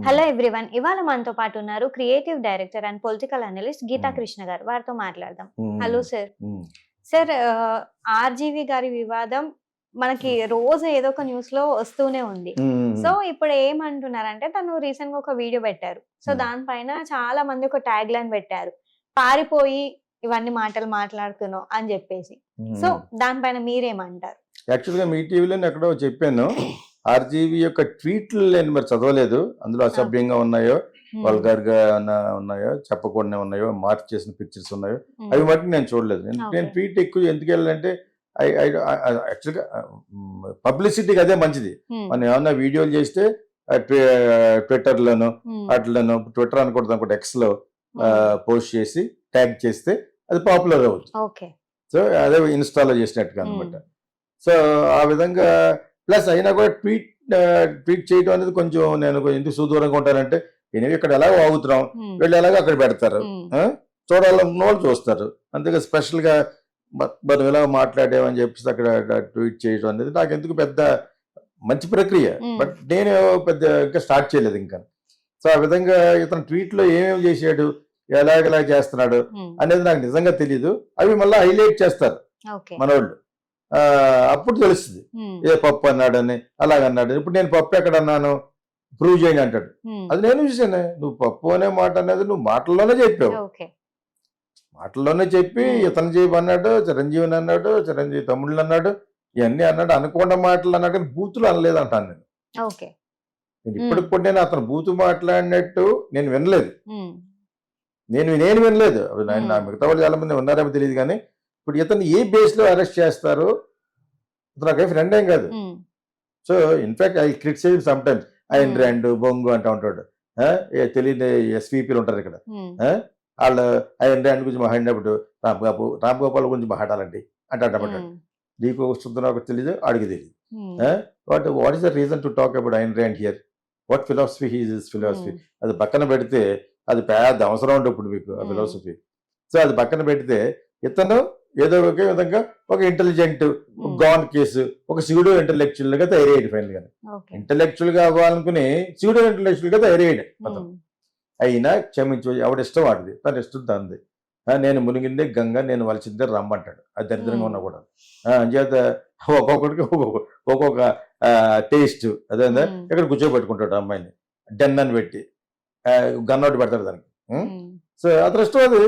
Hello everyone. ఇవాళ మనతో పాటు ఉన్నారు creative director and political analyst Geeta Krishna గారు. వారితో మాట్లాడదాం. Hello sir. సార్, ఆర్జీవి గారి వివాదం మనకి రోజు ఏదో ఒక న్యూస్ లో వస్తూనే ఉంది. సో ఇప్పుడు ఏమంటున్నారంటే, తను రీసెంట్ గా ఒక వీడియో పెట్టారు. సో దానిపైన చాలా మంది ఒక ట్యాగ్ లైన్ పెట్టారు, పారిపోయి ఇవన్నీ మాటలు మాట్లాడుతున్నావు అని చెప్పేసి. సో దానిపైన మీరేమంటారు? యాక్చువల్గా మీ టీవీలో ఎక్కడో చెప్పాను, ఆర్జీవి యొక్క ట్వీట్లు నేను మరి చదవలేదు. అందులో అసభ్యంగా ఉన్నాయో, వల్గర్ గా ఉన్నాయో, చెప్పకూడనే ఉన్నాయో, మార్క్ చేసిన పిక్చర్స్ ఉన్నాయో, అవి మట్టి నేను చూడలేదు. నేను ట్వీట్ ఎక్కువ ఎందుకు వెళ్ళాలంటే, యాక్చువల్గా పబ్లిసిటీకి అదే మంచిది. మనం ఏమన్నా వీడియోలు చేస్తే ట్విట్టర్లోను వాటిలోను, ట్విట్టర్ అనకూడదు అనుకుంటే ఎక్స్ లో పోస్ట్ చేసి ట్యాగ్ చేస్తే అది పాపులర్ అవుతుంది. సో అదే ఇన్స్టాలో చేసినట్టుగా అనమాట. సో ఆ విధంగా ప్లస్ అయినా కూడా ట్వీట్ చేయడం అనేది కొంచెం నేను ఎందుకు సుదూరంగా ఉంటానంటే, నేను ఇక్కడ ఎలాగో ఆగుతున్నాం, వీళ్ళు ఎలాగో అక్కడ పెడతారు, చూడాలన్న వాళ్ళు చూస్తారు. అంతేగా స్పెషల్గా మనం ఎలా మాట్లాడామని చెప్పేసి అక్కడ ట్వీట్ చేయడం అనేది నాకు ఎందుకు పెద్ద మంచి ప్రక్రియ. బట్ నేను పెద్ద ఇంకా స్టార్ట్ చేయలేదు ఇంకా. సో ఆ విధంగా ఇతను ట్వీట్లో ఏమేమి చేశాడు, ఎలాగెలా చేస్తున్నాడు అనేది నాకు నిజంగా తెలియదు. అవి మళ్ళీ హైలైట్ చేస్తారు మనోళ్ళు, అప్పుడు తెలుస్తుంది ఏ పప్పు అన్నాడని అలాగన్నాడు. ఇప్పుడు నేను పప్పు ఎక్కడ అన్నాను ప్రూవ్ చేయని అంటాడు. అది నేను చూసాను. నువ్వు పప్పు అనే మాట అనేది నువ్వు మాటల్లోనే చెప్పావు, మాటల్లోనే చెప్పి ఇతను చెప్పి అన్నాడు, చిరంజీవిని అన్నాడు, చిరంజీవి తమ్ముళ్ళు అన్నాడు, ఇవన్నీ అన్నాడు. అనుకోండా మాటలు అన్నాడు, కానీ బూతులు అనలేదు అంటాను నేను. నేను ఇప్పటికి కూడా నేను అతను బూతు మాట్లాడినట్టు నేను వినలేదు. నేను వినలేదు. నా మిగతా వాళ్ళు చాలా మంది ఉన్నారేమో తెలియదు. కానీ ఇప్పుడు ఇతను ఏ బేస్ లో అరెస్ట్ చేస్తారు, ఇతను నాకు ఫ్రెండ్ ఏం కాదు. So in fact I criticise sometimes. ఆయన రెండు బొంగు అంటూ ఉంటాడు. తెలియని ఎస్వీపీలు ఉంటారు ఇక్కడ, వాళ్ళు ఆయన రెండు గురించి మాట్లాడినప్పుడు రామ్ గోపాల్ గురించి మాట్లాడాలండి అంటాడు. నీకు వస్తుందో నాకు తెలియదు, అడిగి తెలియదు. What is the reason to talk about Ayn Rand here? What philosophy his is philosophy? అది పక్కన పెడితే అది పెద్ద అవసరం ఉంటుంది ఇప్పుడు మీకు ఆ ఫిలాసఫీ. సో అది పక్కన పెడితే ఇతను ఏదో ఒక విధంగా ఒక ఇంటెలిజెంట్ గాన్ కేసు, ఒక సూడో ఇంటెలెక్చువల్ గా తయారయ్యాడు. ఫైనల్ గా ఇంటెలెక్చువల్ గా అవ్వాలనుకుని సూడో ఇంటెలెక్చువల్ గా తయారయ్యాడు అతను. అయినా క్షమించు, ఎవడిష్టం వాడిది, తన ఇష్టం తంది. నేను మునిగిందే గంగ, నేను వలసిందే రమ్మంటాడు. అది దరిద్రంగా ఉన్నా కూడా. అంచేత ఒక్కొక్కడికి ఒక్కొక్క టేస్ట్. అదే ఇక్కడ కూర్చోబెట్టుకుంటాడు అమ్మాయిని, డెన్ అని పెట్టి గన్నోటి పెడతాడు దానికి. సో అతని ఇష్టం అది.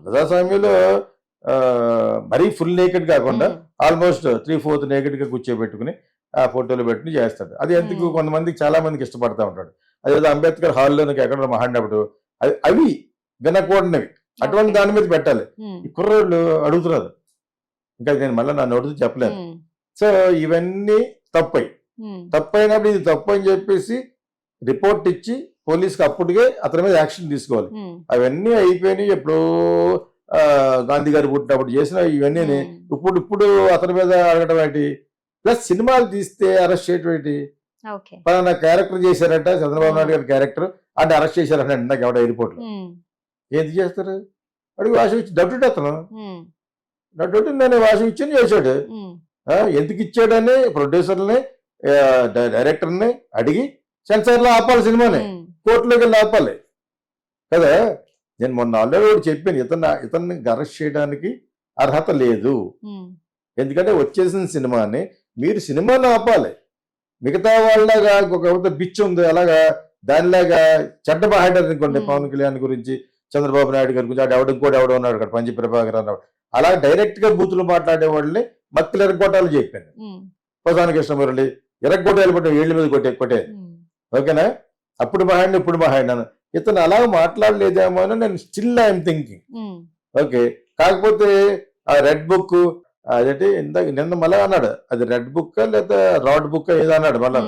ప్రజాస్వామ్యంలో మరీ ఫుల్ నేకెడ్ కాకుండా ఆల్మోస్ట్ 3/4 నేకెడ్ గా కూర్చోబెట్టుకుని ఆ ఫోటోలు పెట్టుకుని చేస్తాడు. అది ఎందుకు కొంతమందికి చాలా మందికి ఇష్టపడతా ఉంటాడు. అదేదో అంబేద్కర్ హాల్లోనికి ఎక్కడ మాట్లాడినప్పుడు అవి వినకూడనివి అటువంటి దాని మీద పెట్టాలి. ఈ కుర్రోళ్ళు అడుగుతున్నారు, ఇంకా నేను మళ్ళీ నా నోటితో చెప్పలేను. సో ఇవన్నీ తప్పైనప్పుడు ఇది తప్పు అని చెప్పేసి రిపోర్ట్ ఇచ్చి పోలీస్కి అప్పటికే అతని మీద యాక్షన్ తీసుకోవాలి. అవన్నీ అయిపోయినాయి. ఎప్పుడో గాంధీ గారు పుట్టినప్పుడు చేసిన ఇవన్నీ ఇప్పుడు అతని మీద అడగడం ఏంటి? ప్లస్ సినిమాలు తీస్తే అరెస్ట్ చేయటం ఏంటి? పలానా క్యారెక్టర్ చేశారంట, చంద్రబాబు నాయుడు గారి క్యారెక్టర్ అంటే అరెస్ట్ చేశారంట ఇందాక ఎవడ ఎయిర్పోర్ట్ లో. ఏంటి చేస్తారు? అడిగి వాషం ఇచ్చి డబ్బు అతను డబ్బు నేను వాషం ఇచ్చి చేశాడు. ఎందుకు ఇచ్చాడని ప్రొడ్యూసర్ని డైరెక్టర్ని అడిగి సెన్సార్లో ఆపాలి, సినిమాని కోర్టులోకి వెళ్ళి ఆపాలి కదా. నేను మొన్న ఆల్రెడీ చెప్పాను, ఇతన్ని అరెస్ట్ చేయడానికి అర్హత లేదు. ఎందుకంటే వచ్చేసిన సినిమాని మీరు సినిమాని ఆపాలి. మిగతా వాళ్ళగా ఒక బిచ్ ఉంది, అలాగా దానిలాగా చెడ్డ మాట్లాడారు అనుకోండి, పవన్ కళ్యాణ్ గురించి, చంద్రబాబు నాయుడు గారి గురించి, అటు ఎవడో ఉన్నాడు అక్కడ పంజి ప్రభాకర్ అన్నాడు, అలా డైరెక్ట్ గా బూతులు మాట్లాడే వాళ్ళని మత్తులు ఎరగొట్టాలని చెప్పాను. ప్రధాన కృష్ణమురళి ఎరగొట్టాలి, పట్టే ఏళ్ళ మీద కొట్టే ఓకేనా. అప్పుడు మాట్లాడిన ఇప్పుడు మాట్లాడినాను. ఇతను అలా మాట్లాడలేదేమో అని నేను స్టిల్ ఐఎమ్ థింకింగ్. ఓకే, కాకపోతే ఆ రెడ్ బుక్ అదేంటి ఇందాక నిన్న మళ్ళీ అన్నాడు, అది రెడ్ బుక్ లేదా రాడ్ బుక్ ఏదో అన్నాడు మళ్ళా.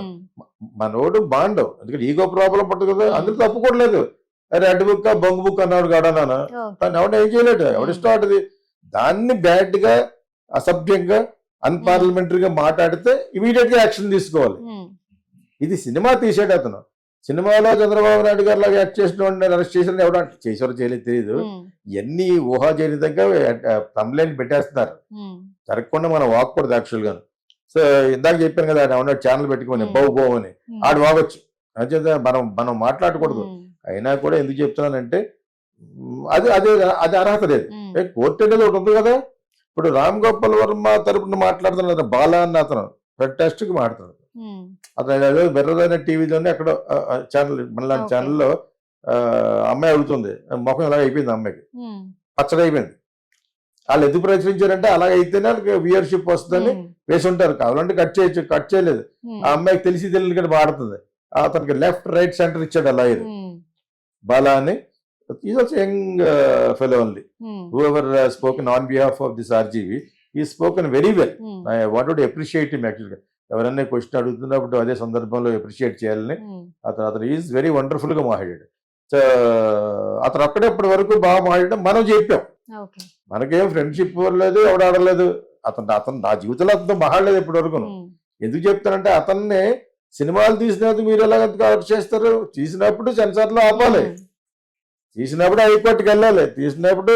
మనోడు బాండవు, ఎందుకంటే ఈగో ప్రాబ్లం పట్టు కదా, అందులో తప్పుకోవట్లేదు. రెడ్ బుక్ బొంగు బుక్ అన్నాడు కాడన్నాను. తను ఎవడ ఏం చేయలేడు, ఎవడిష్టం ఆటది. దాన్ని బ్యాడ్ గా, అసభ్యంగా, అన్పార్లమెంటరీగా మాట్లాడితే ఇమీడియట్ గా యాక్షన్ తీసుకోవాలి. ఇది సినిమా తీసాడు అతను. సినిమాలో చంద్రబాబు నాయుడు గారు లాగా యాక్ట్ చేసిన అరెస్ట్ చేసిన ఎవడ చేసారో చేయలేదు తెలియదు. ఇవన్నీ ఊహాజనితంగా కంప్లైంట్ పెట్టేస్తున్నారు. జరగకుండా మనం వాక్కూడదు యాక్చువల్ గా. సో ఇందాక చెప్పాను కదా, ఆయన ఛానల్ పెట్టుకుని బౌ అని ఆడు వాగొచ్చు, అంచేత మనం మనం మాట్లాడకూడదు. అయినా కూడా ఎందుకు చెప్తున్నానంటే అది అది అది అర్హత లేదు. కోర్టు అనేది ఒకటి ఉంది కదా. ఇప్పుడు రామ్ గోపాల్ వర్మ తరపున మాట్లాడుతున్నారు బాలా అన్న అతను ఫెంటాస్టిక్ మాట్లాడుతున్నాడు. అతను బెర్రదైన టీవీలోనే అక్కడ ఛానల్ మనలాంటి ఛానల్లో అమ్మాయి అడుగుతుంది, ముఖం ఇలా అయిపోయింది అమ్మాయికి, పచ్చడి అయిపోయింది. వాళ్ళు ఎందుకు ప్రచురించారంటే అలాగైతేనే వాళ్ళకి వ్యూయర్షిప్ వస్తుందని వేసి ఉంటారు. కావాలంటే కట్ చేయొచ్చు, కట్ చేయలేదు. ఆ అమ్మాయికి తెలిసి తెలియదు కానీ వాడుతుంది. అతనికి లెఫ్ట్ రైట్ సెంటర్ ఇచ్చాడు అలా ఇది బాలా అని. Is also young fellow only. Whoever spoken on behalf of this RGV ఈ spoken very well. I want to appreciate him యాక్చువల్గా. ఎవరైనా క్వశ్చన్ అడుగుతున్నప్పుడు అదే సందర్భంలో అప్రిషియేట్ చేయాలని అతను ఈజ్ వెరీ వండర్ఫుల్ గా మాట్లాడాడు. సో అతను అక్కడప్పటి వరకు బాగా మాట్లాడడం మనం చెప్పాం. మనకేం ఫ్రెండ్షిప్ లేదు, ఎవడు ఆడలేదు. అతను నా జీవితంలో అతను మాట్లాడలేదు ఇప్పటి వరకు. ఎందుకు చెప్తానంటే అతన్ని సినిమాలు తీసినప్పుడు మీరు ఎలా కవర్ చేస్తారు? తీసినప్పుడు సెన్సార్లో ఆపాలి, తీసినప్పుడు హైకోర్టుకి వెళ్ళాలి, తీసినప్పుడు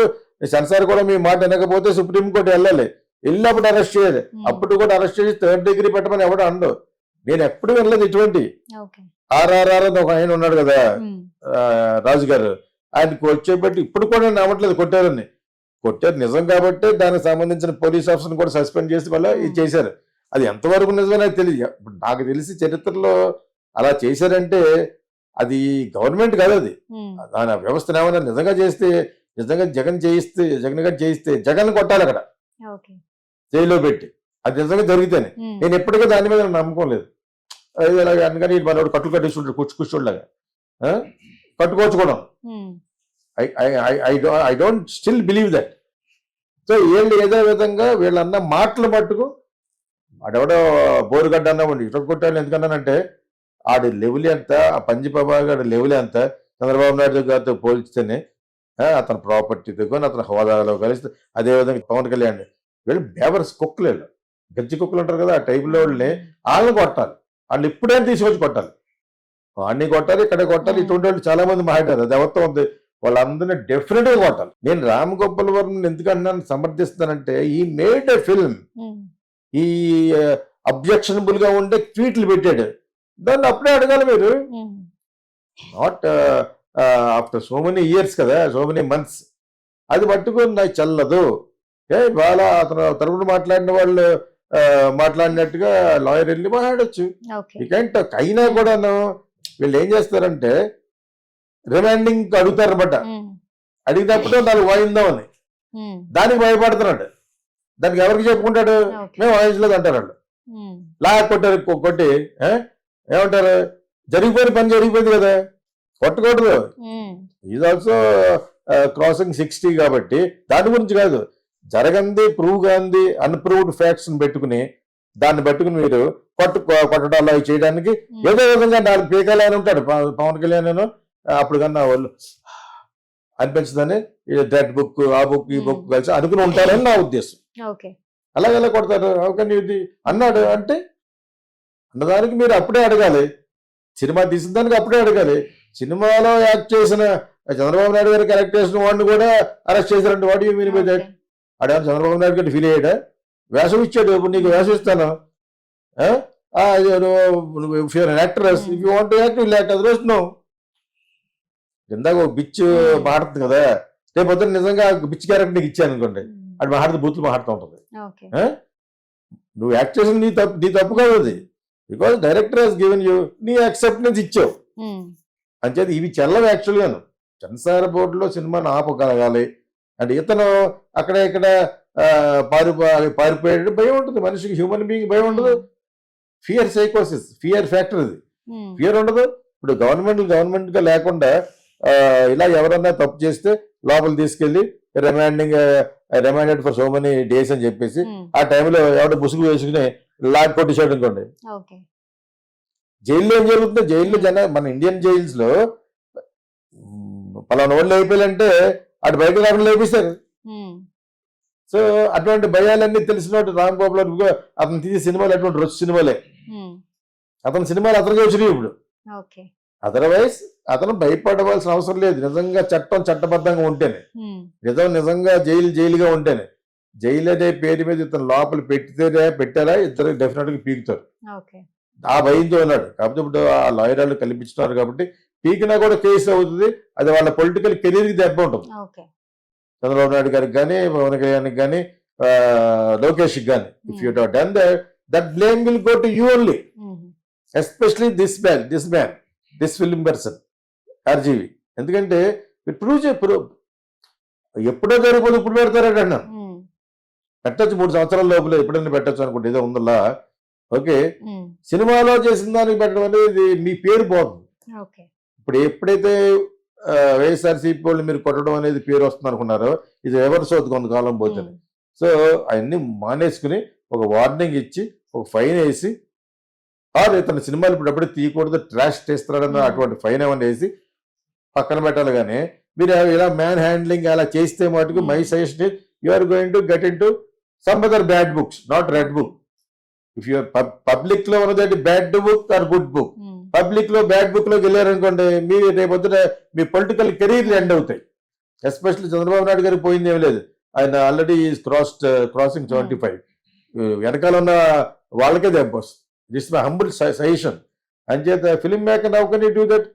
సెన్సార్ కూడా మీ మాట వినకపోతే సుప్రీంకోర్టు వెళ్ళాలి, వెళ్ళినప్పుడు అరెస్ట్ చేయాలి. అప్పుడు కూడా అరెస్ట్ చేసి 3rd డిగ్రీ పెట్టమని ఎవడు అండవు. నేను ఎప్పుడు వెళ్ళలేదు ఇటువంటి. ఆర్ఆర్ఆర్ అని ఒక ఆయన ఉన్నాడు కదా రాజు గారు, ఆయనకు వచ్చేబట్టి ఇప్పుడు కూడా నేను నమ్మట్లేదు కొట్టారని. కొట్టారు నిజం కాబట్టి దానికి సంబంధించిన పోలీస్ ఆఫీసర్ని కూడా సస్పెండ్ చేసి మళ్ళీ ఇది చేశారు. అది ఎంతవరకు నిజమో నాకు తెలియదు. ఇప్పుడు నాకు తెలిసి చరిత్రలో అలా చేశారంటే అది గవర్నమెంట్ కాదు, అది దాని వ్యవస్థను ఏమైనా నిజంగా చేస్తే, నిజంగా జగన్ గారు చేయిస్తే జగన్ కొట్టాలి అక్కడ జైల్లో పెట్టి. అది నిజంగా జరిగితేనే. నేను ఎప్పటికీ దాని మీద నమ్మకం లేదు. అలాగే అందుకని మనోడు కట్లు కట్టేస్తుంటాడు కూర్చోలాగా కట్టుకోవచ్చు కూడా. I don't still believe that. So వీళ్ళు ఏదో విధంగా వీళ్ళన్న మాటలు మట్టుకు వాడెవడో బోరుగడ్డ అన్నామండి ఇటు కొట్టాలి. ఎందుకన్నానంటే ఆడి లెవెల్ ఎంత, ఆ పంజాబ్ గారి లెవెల్ ఎంత చంద్రబాబు నాయుడు గారితో పోల్చితేనే అతని ప్రాపర్టీతో కానీ అతని హోదాలో కలిస్తే, అదేవిధంగా పవన్ కళ్యాణ్ వీళ్ళు బేవర్స్ కుక్కలు, వీళ్ళు గజ్జి కుక్కలు ఉంటారు కదా ఆ టైపులో వాళ్ళని కొట్టాలి. వాళ్ళు ఇప్పుడైనా తీసుకొచ్చి కొట్టాలి, వాడిని కొట్టాలి, ఇక్కడ కొట్టాలి. ఇటువంటి వాళ్ళు చాలా మంది మాట్లాడారు. అది ఎవరితో ఉంది, వాళ్ళందరినీ డెఫినెట్ గా కొట్టాలి. నేను రామ్ గోపాల్ వర్మ ఎందుకన్నా సమర్థిస్తానంటే ఈ మేడ్ ఎ ఫిల్మ్, ఈ అబ్జెక్షనబుల్ గా ఉండే ట్వీట్లు పెట్టాడు. దాన్ని అప్పుడే అడగాలి మీరు. Not after so many years కదా, సో మెనీ మంత్స్. అది పట్టుకుని నాకు చల్లదు. బాగా అతను తరపున మాట్లాడిన వాళ్ళు మాట్లాడినట్టుగా లాయర్ వెళ్ళి మాట్లాడచ్చు. ఇకంటే అయినా కూడాను వీళ్ళు ఏం చేస్తారంటే రిమాండింగ్ అడుగుతారనమాట. అడిగినప్పుడు దాన్ని వాయిందామని దానికి భయపడుతున్నాడు. దానికి ఎవరికి చెప్పుకుంటాడు? మేము వాయించలేదు అంటారు వాళ్ళు. కొట్టారు కొట్టి ఏమంటారు? జరిగిపోయిన పని జరిగిపోయింది కదా, కొట్టకూడదు. ఈజ్ ఆల్సో క్రాసింగ్ 60 కాబట్టి దాని గురించి కాదు, జరగంది ప్రూవ్ కాంది అన్ప్రూవ్డ్ ఫ్యాక్ట్స్ పెట్టుకుని దాన్ని పట్టుకుని మీరు కొట్టడాలు అవి చేయడానికి ఏదో విధంగా 4 పీకాలు అని ఉంటాడు పవన్ కళ్యాణ్. అప్పుడు కన్నా వాళ్ళు అనిపించదని దట్ బుక్ ఆ బుక్ ఈ బుక్ కలిసి అనుకుని ఉంటారని నా ఉద్దేశం. అలాగెలా కొడతారు? అవకని ఇది అన్నాడు అంటే అన్నదానికి మీరు అప్పుడే అడగాలి. సినిమా తీసిన దానికి అప్పుడే అడగాలి. సినిమాలో యాక్ట్ చేసిన చంద్రబాబు నాయుడు గారి క్యారెక్ట్ చేసిన వాడిని కూడా అరెస్ట్ చేశారంటే వాడు మీరు మీద అడే చంద్రబాబు నాయుడు గారి ఫీల్ అయ్యాడా? వేషం ఇచ్చాడు, ఇప్పుడు నీకు వేషం ఇస్తాను, actress if you want to act will act, otherwise no. ఇందాక ఒక బిచ్ మాట్లాడుతుంది కదా, రేపు పొద్దున్న నిజంగా బిచ్ క్యారెక్టర్ నీకు ఇచ్చాను అనుకోండి, అది మాట్లాడుతూ బూతులు మాట్లాడుతూ ఉంటుంది. నువ్వు యాక్ట్ చేసిన నీ తప్పు కాదు అది, because director he's given you, నీ యాక్సెప్టెన్స్ ఇచ్చావు. అంచేది ఇవి చెల్లవు యాక్చువల్గాను. సెన్సార్ బోర్డులో సినిమాను ఆపగలగాలి అంటే ఇతను అక్కడ ఇక్కడ పారిపోయాడు భయం ఉంటుంది మనిషికి, హ్యూమన్ బీయింగ్ భయం ఉండదు. ఫియర్ సైకోసిస్, ఫియర్ ఫ్యాక్టర్ ఇది. ఫియర్ ఉండదు. ఇప్పుడు గవర్నమెంట్ గా లేకుండా ఇలా ఎవరన్నా తప్పు చేస్తే లోపల తీసుకెళ్లి remanded for so many days అని చెప్పేసి ఆ టైంలో ఎవడో ముసుగు వేసుకుని లాక్ కొట్టేసాడు అనుకోండి, జైల్లో ఏం జరుగుతుంది? జైల్లో మన ఇండియన్ జైల్స్ లో పలానా వాళ్ళు అయిపోయాలంటే అటు బయట రాకుండా లేపిస్తారు. సో అటువంటి భయాలన్నీ తెలిసినట్టు రామ్ గోపాల్ అతను తీసే సినిమాలు అటువంటి రొచ్చు సినిమాలే. అతని సినిమాలు అతనికి వచ్చినాయి ఇప్పుడు. అదర్వైజ్ అతను భయపడవలసిన అవసరం లేదు. నిజంగా చట్టబద్ధంగా ఉంటేనే, నిజంగా జైలుగా ఉంటేనే. జైలు అనే పేరు మీద ఇతను లోపల పెట్టారా ఇద్దరు డెఫినెట్ గా పీకుతారు. ఆ భయంతో ఉన్నాడు. కాకపోతే ఇప్పుడు ఆ లాయర్ వాళ్ళు కల్పించున్నారు కాబట్టి పీకినా కూడా కేసు అవుతుంది. అది వాళ్ళ పొలిటికల్ కెరీర్కి దెబ్బ ఉంటుంది. చంద్రబాబు నాయుడు గారికి కానీ, పవన్ కళ్యాణ్కి కానీ, లోకేష్కి కానీ. If you done that blame will go to you only, especially this film person RGV. ఎందుకంటే ప్రూవ్ ఎప్పుడో జరిగిపోతే ఇప్పుడు పెడతారట అన్నాను. పెట్టచ్చు 3 సంవత్సరాల లోపల ఎప్పుడైనా పెట్టచ్చు అనుకుంటే ఏదో ఉందల్లా. ఓకే, సినిమాలో చేసిన దానికి పెట్టడం అనేది మీ పేరు పోతుంది. ఇప్పుడు ఎప్పుడైతే వైఎస్ఆర్సీపీ వాళ్ళు మీరు కొట్టడం అనేది పేరు వస్తుంది అనుకున్నారో, ఇది రివర్స్ అవుతుంది కొంతకాలం పోతుంది. సో అవన్నీ మానేసుకుని ఒక వార్నింగ్ ఇచ్చి ఒక ఫైన్ వేసి, ఆర్ ఇతను సినిమాలు ఇప్పుడు తీయకూడదు, ట్రాష్ చేస్తున్నాడన్న అటువంటి ఫైన్ ఏమన్నా వేసి పక్కన పెట్టాలి. కానీ మీరు ఇలా మ్యాన్ హ్యాండ్లింగ్ అలా చేస్తే మటుకు my suggestion you are going to get into some other bad books, not red book. If you public లో ఉన్నది bad book or good book, public లో బ్యాడ్ బుక్ లోకి వెళ్ళారనుకోండి, మీరు రేపొద్దున మీ పొలిటికల్ కెరీర్లు ఎండ్ అవుతాయి. ఎస్పెషల్లీ చంద్రబాబు నాయుడు గారికి పోయింది ఏమి లేదు. ఆయన ఆల్రెడీ క్రాసింగ్ 75. వెనకాల ఉన్న వాళ్ళకే దెబ్బ వస్తుంది. This my humble suggestion. అంచేత film maker how can you do that?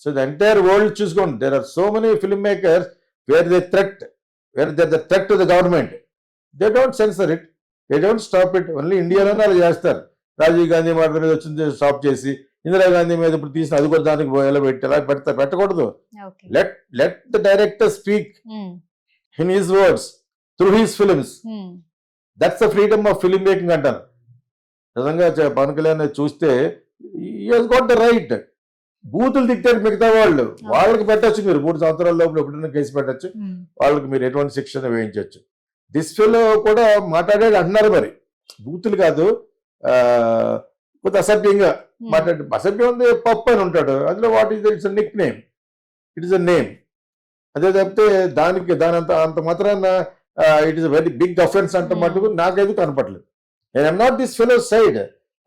So the entire world చూసుకోండి, there are so many film makers where they threat to the government. They don't censor it, they don't stop it. Only ఇండియాలోనే అలా చేస్తారు. రాజీవ్ గాంధీ మాట మీద వచ్చింది stop చేసి, ఇందిరాగాంధీ మీద ఇప్పుడు తీసిన అది కూడా దానికి ఎలా పెట్టకూడదు. Let the director speak in his words through his films. That's the freedom of film making అంటారు. నిజంగా పవన్ కళ్యాణ్ చూస్తే he has got the right. బూతులు దిక్తారు మిగతా వాళ్ళు, వాళ్ళకి పెట్టచ్చు. మీరు 3 సంవత్సరాల లోపల ఎప్పుడైనా కేసు పెట్టచ్చు, వాళ్ళకి మీరు ఎటువంటి శిక్షణ వేయించవచ్చు. దిస్ ఫెలో కూడా మాట్లాడాడు అంటున్నారు. మరి బూతులు కాదు, కొంత అసభ్యంగా మాట్లాడు. అసభ్యం ఉంది, పప్పు అని ఉంటాడు అందులో. What is its nickname, it is a name. అదే తప్పితే దాని అంత మాత్రాన it is very big offence అంటే మటుకు నాకేది కనపడలేదు. And I'm not this fellow's side.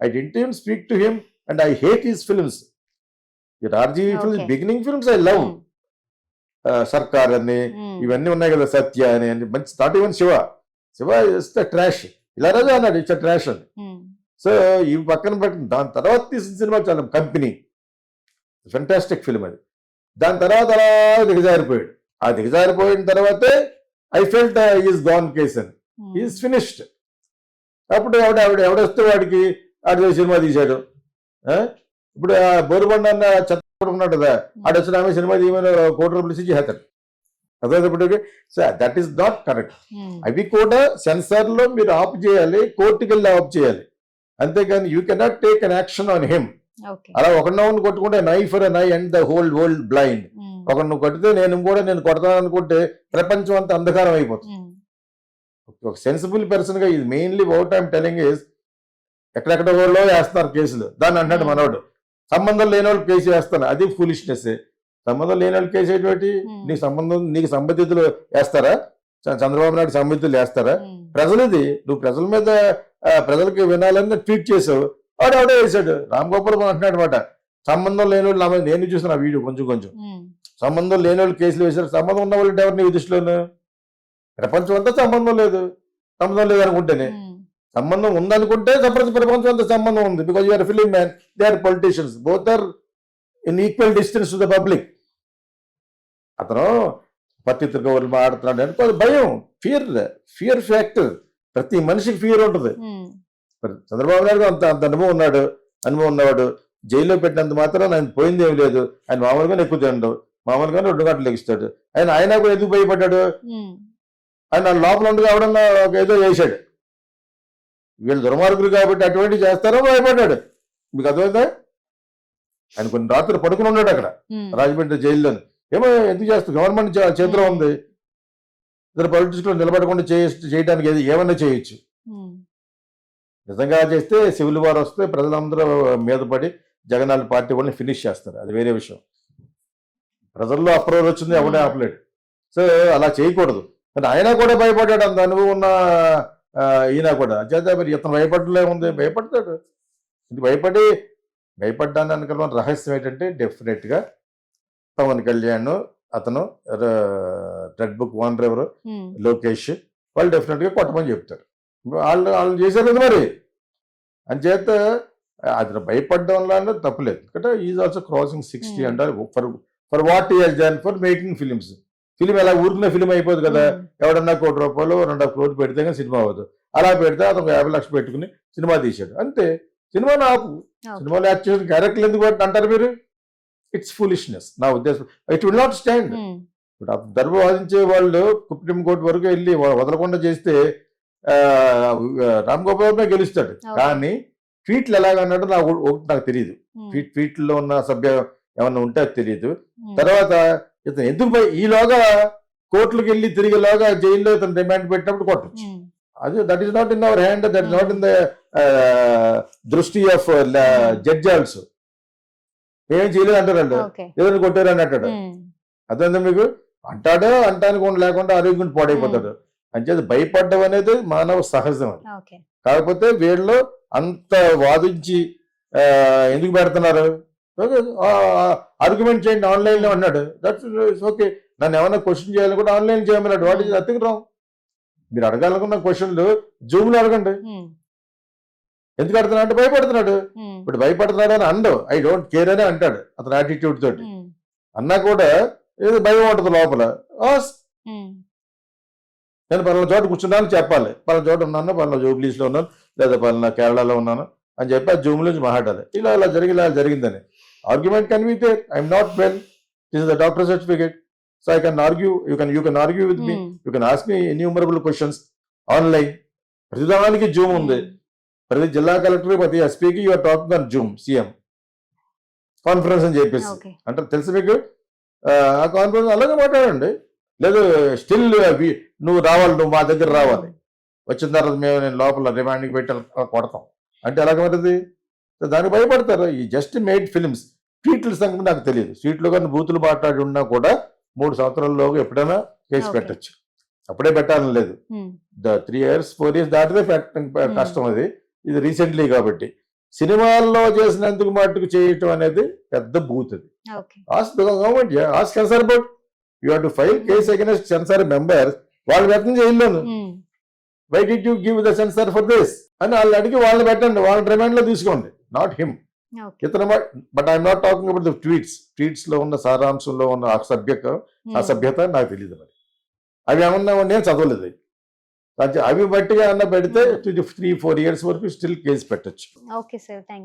I didn't even speak to him and I hate his films. Your RGV films, beginning films I love. Sarkar అని ఇవన్నీ ఉన్నాయి కదా, సత్య అని మంచి. Not even Shiva is the trash. ఇలా రాజు అన్నాడు ఇట్స్ ట్రాష్ అని. So ఇవి పక్కన పెట్టిన దాని తర్వాత తీసిన సినిమా చాలా కంపెనీ, ఫెంటాస్టిక్ ఫిల్మ్ అది. దాని తర్వాత అలా దిగజారిపోయాడు. ఆ దిగజారిపోయిన తర్వాతే I felt is gone case అని, ఈజ్ ఫినిష్డ్. అప్పుడు ఎవడొస్తే వాడికి ఆడ సినిమా తీశాడు. ఇప్పుడు బోరుబండ అన్న చెత్త ఉన్నాడు కదా, ఆడ వచ్చిన ఆమె సినిమా తీయమని ₹1 కోటి ఇచ్చేస్తాడు. అదేటప్పటికి so that is not correct. అవి కూడా సెన్సార్ లో మీరు ఆఫ్ చేయాలి, కోర్టుకి వెళ్ళి ఆఫ్ చేయాలి. అంతేగాని you cannot take an action on him. అలా ఒకరినొకరిని కొట్టుకుంటే నై ఫర్ నై and the whole world blind. ఒకరిని కొడితే నేను కొడతాను అనుకుంటే ప్రపంచం అంతా అంధకారం అయిపోతుంది. ఒక సెన్సిబుల్ పర్సన్ గా ఇది mainly what I'm telling is, ఎక్కడెక్కడ వాళ్ళు వేస్తున్నారు కేసులు. దాన్ని అంటాడు మనోడు సంబంధం లేని వాళ్ళు కేసు వేస్తాను, అది ఫూలిష్నెస్. సంబంధం లేని వాళ్ళు కేసు ఏంటి? నీకు సంబంధితులు వేస్తారా? చంద్రబాబు నాయుడు సంబంధితులు వేస్తారా? ప్రజలది, నువ్వు ప్రజల మీద ప్రజలకి వినాలని ట్వీట్ చేసావు, వాడే వేసాడు. రామ్ గోపాల్ అంటున్నాడు అనమాట, సంబంధం లేని వాళ్ళు. నేను చూసిన వీడియో కొంచెం సంబంధం లేని వాళ్ళు కేసులు వేశారు. సంబంధం ఉన్న వాళ్ళు ఎవరు నీ దృష్టిలోను? ప్రపంచం అంతా సంబంధం లేదు అనుకుంటేనే. సంబంధం ఉందనుకుంటే ప్రపంచం అంతా సంబంధం ఉంది. Because you're film man, they are politicians, both are in equal distance to the public. అతను పత్రిక మాట్లాడుతున్నాడు అనుకో, అది భయం, ఫియర్ ఫ్యాక్టర్. ప్రతి మనిషికి ఫియర్ ఉంటుంది. చంద్రబాబు నాయుడు అంత అనుభవం ఉన్నవాడు. జైల్లో పెట్టినంత మాత్రం ఆయన పోయింది ఏమి లేదు. ఆయన మామూలుగానే ఎక్కువ తినడు, మామూలుగానే 2 గంటలు లెగిస్తాడు. ఆయన కూడా ఎందుకు భయపడ్డాడు? ఆయన లోపల ఉండగా ఎవడన్నా ఏదో చేశాడు. వీళ్ళు దుర్మార్గులు కాబట్టి అటువంటి చేస్తారో భయపడ్డాడు. మీకు అర్థమైందా? ఆయన కొన్ని రాత్రులు పడుకుని ఉన్నాడు అక్కడ రాజమండ్రి జైల్లోని. ఏమో ఎందుకు చేస్తారు? గవర్నమెంట్ చేతిలో ఉంది. ఇద్దరు పొలిటిక్స్ లో నిలబడకుండా చేయడానికి ఏమన్నా చేయొచ్చు. నిజంగా చేస్తే సివిల్ వార్ వస్తే ప్రజలందరూ మీద పడి జగన్నాథ్ పార్టీ వాళ్ళని ఫినిష్ చేస్తారు, అది వేరే విషయం. ప్రజల్లో అప్రూవల్ వచ్చింది, ఎవడే ఆపలేడు. సో అలా చేయకూడదు. కానీ ఆయన కూడా భయపడ్డాడు, అంత అనుభవం ఉన్న ఈయన కూడా. చేత మరి ఇతను భయపడలే ఉంది, భయపడతాడు. ఇది భయపడ్డాన్ని అనుకున్న రహస్యం ఏంటంటే డెఫినెట్గా పవన్ కళ్యాణ్, అతను రెడ్ బుక్ ఓనర్ ఎవరు లోకేష్, వాళ్ళు డెఫినెట్గా కొట్టమని చెప్తారు. వాళ్ళు చేశారు కదా మరి. అంచేత అది భయపడడంలో తప్పులేదు, ఎందుకంటే ఈజ్ ఆల్సో క్రాసింగ్ 60 Hmm. అంటారు. ఫర్ వాట్ ఈ he's done for making films. Film ఎలా ఊరికిన ఫిలిం అయిపోదు కదా, ఎవడన్నా ₹1 కోటి 2.5 కోట్లు పెడితే కానీ సినిమా అవ్వదు. అలా పెడితే అతను 50 లక్షలు పెట్టుకుని సినిమా తీశాడు అంతే. సినిమా ఆపు. Okay. సినిమాలో యాక్ట్ చేసిన క్యారెక్టర్లు ఎందుకు పట్టి అంటారు మీరు? ఇట్స్ ఫులిష్నెస్ నా ఉద్దేశం. It will not stand. Hmm. ఇప్పుడు ధర్మ వాదించే వాళ్ళు సుప్రీంకోర్టు వరకు వెళ్ళి వదలకుండా చేస్తే రామ్ గోపాల్ వర్మ గెలుస్తాడు. Okay. కానీ ట్వీట్లు ఎలాగన్నాడో నాకు తెలియదు. Hmm. ట్వీట్లో ఉన్న సభ్య ఏమన్నా ఉంటే అది తెలియదు. Hmm. తర్వాత ఇతను ఎందుకు ఈలోగా కోర్టులకు వెళ్ళి తిరిగేలోగా జైల్లో ఇతను డిమాండ్ పెట్టినప్పుడు కొట్టచ్చు. Hmm. అది that is not in our hand, that is not in the దృష్టి ఆఫ్ జడ్జ్ ఆల్సో. ఏం చేయలేదు అంటారు వాళ్ళు, Okay. ఏదైనా కొట్టారు అని అంటాడు. Hmm. అదే మీకు అంటానికి లేకుండా ఆరోగ్యం పాడైపోతాడు. అంచేది భయపడడం అనేది మానవ సహజం. అది Okay. కాకపోతే వీళ్ళు అంత వాదించి ఎందుకు పెడుతున్నారు? ఆర్గ్యుమెంట్ చేయండి ఆన్లైన్లో అన్నాడు. That's okay. నన్ను ఏమైనా క్వశ్చన్ చేయాలని కూడా ఆన్లైన్ చేయమన్నాడు. What is nothing wrong. మీరు అడగాలనుకున్న క్వశ్చన్లు జూమ్లో అడగండి. Hmm. ఎందుకు అడుగుతున్నాడు అంటే భయపడుతున్నాడు. Hmm. ఇప్పుడు భయపడుతున్నాడు అని అండవు, ఐ డోంట్ కేర్ అని అంటాడు అతను యాటిట్యూడ్ తోటి. Hmm. అన్నా కూడా ఏదో భయం ఉంటుంది లోపల. Hmm. నేను పలానా చోట కూర్చున్నాను చెప్పాలి, పలానా చోట ఉన్నాను, పలానా జూబ్లీస్లో ఉన్నాను, లేదా పలానా కేరళలో ఉన్నాను అని చెప్పి ఆ జూమ్ నుంచి మాట్లాడాలి. ఇలా జరిగిందని argument can be there. I'm not well, this is the doctor certificate, so I can argue, you can argue with me, you can ask me innumerable questions online. ప్రతిదానికి జూమ్ ఉంది. ప్రతి జిల్లా కలెక్టర్, ప్రతి ఎస్పీకి you're talking on Zoom, CM conference అని చెప్పేసి Okay. అంటే తెలుసు మీకు. ఆ కాన్ఫరెన్స్ అలాగే మాట్లాడండి. లేదు స్టిల్ నువ్వు రావాలి, నువ్వు మా దగ్గర రావాలి, వచ్చిన తర్వాత నేను లోపల రిమాండ్కి పెట్టి కొడతాం అంటే ఎలాగవుతుంది? దానికి భయపడతారు. ఈ జస్ట్ మేడ్ ఫిలిమ్స్. ట్వీట్ల సంగతి నాకు తెలియదు. ట్వీట్లో కానీ బూతులు మాట్లాడి ఉన్నా కూడా 3 సంవత్సరాల్లోగా ఎప్పుడైనా కేసు Okay. పెట్టచ్చు. అప్పుడే పెట్టాలని లేదు. Hmm. 3 years 4 years దాటితే పెట్టడం కష్టం. అది ఇది రీసెంట్లీ కాబట్టి సినిమాల్లో చేసినందుకు మట్టుకు చేయటం అనేది పెద్ద బూత్. అది Okay. Ask government, ask censor board, you have to file case against censor members. వాళ్ళు పెట్టిన జైల్లోను, Hmm. Why did you give the censor for this అని వాళ్ళు అడిగి వాళ్ళని పెట్టండి, వాళ్ళ రిమాండ్ లో తీసుకోండి, నాట్ హిమ్. Okay. ఇతను but I'm not talking about the tweets లో ఉన్న సారాంశంలో ఉన్న Hmm. అసభ్యత నాకు తెలియదు. మరి అవి ఏమన్నా నేను చదవలేదు. అవి బట్టిగా అన్న పెడితే 3-4 years వరకు స్టిల్ కేసు పెట్టచ్చు. Okay, sir. Thank you.